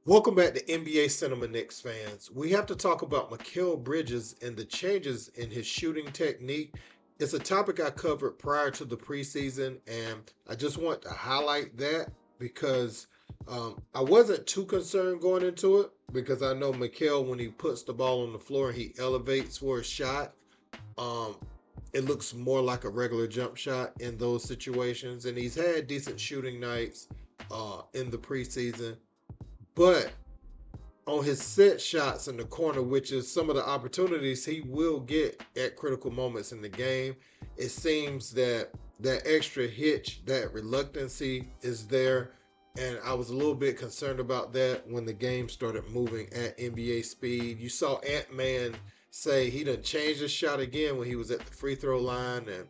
Welcome back to NBA Cinema Knicks fans. We have to talk about Mikal Bridges and the changes in his shooting technique. It's a topic I covered prior to the preseason, and I just want to highlight that because I wasn't too concerned going into it because I know Mikal, when he puts the ball on the floor and he elevates for a shot, um, it looks more like a regular jump shot in those situations. And he's had decent shooting nights in the preseason. But on his set shots in the corner, which is some of the opportunities he will get at critical moments in the game. It seems that that extra hitch, that reluctancy is there. And I was a little bit concerned about that when the game started moving at NBA speed. You saw Ant Man say he done changed his shot again when he was at the free throw line, and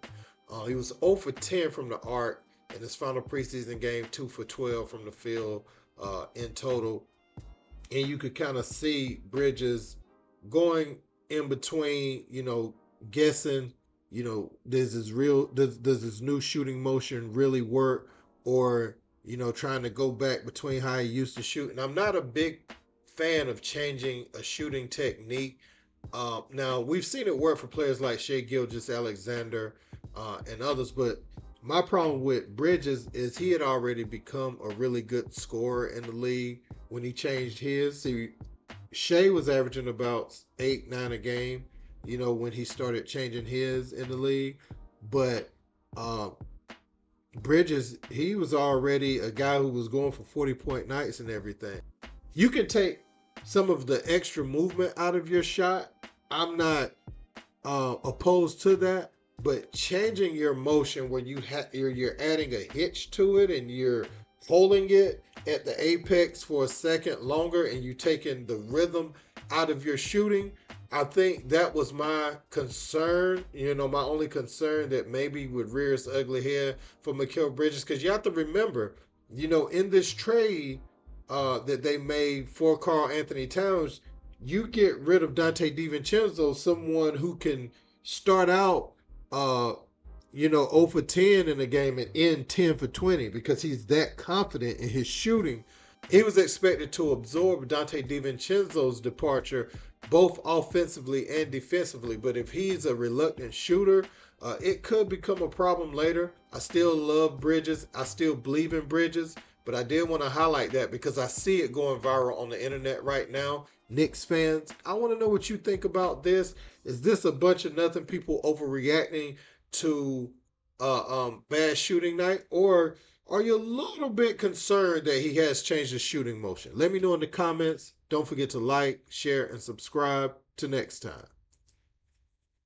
he was 0 for 10 from the arc in his final preseason game, 2 for 12 from the field in total. And you could kind of see Bridges going in between, guessing, does this new shooting motion really work, or trying to go back between how he used to shoot. And I'm not a big fan of changing a shooting technique. Now we've seen it work for players like Shea Gilgis Alexander and others, but my problem with Bridges is he had already become a really good scorer in the league when he changed his. See, Shea was averaging about 8, 9 a game, when he started changing his in the league. But uh, Bridges, he was already a guy who was going for 40-point nights and everything. You can take some of the extra movement out of your shot. I'm not opposed to that, but changing your motion where you're adding a hitch to it and you're holding it at the apex for a second longer and you taking the rhythm out of your shooting. I think that was my concern, my only concern that maybe would rear its ugly head for Mikal Bridges, because you have to remember, in this trade that they made for Karl Anthony Towns, you get rid of Dante DiVincenzo, someone who can start out, 0 for 10 in a game and end 10 for 20 because he's that confident in his shooting. He was expected to absorb Dante DiVincenzo's departure both offensively and defensively. But if he's a reluctant shooter, it could become a problem later. I still love Bridges. I still believe in Bridges. But I did want to highlight that because I see it going viral on the internet right now. Knicks fans, I want to know what you think about this. Is this a bunch of nothing, people overreacting to bad shooting night, or are you a little bit concerned that he has changed his shooting motion? Let me know in the comments. Don't forget to like, share, and subscribe. Till next time.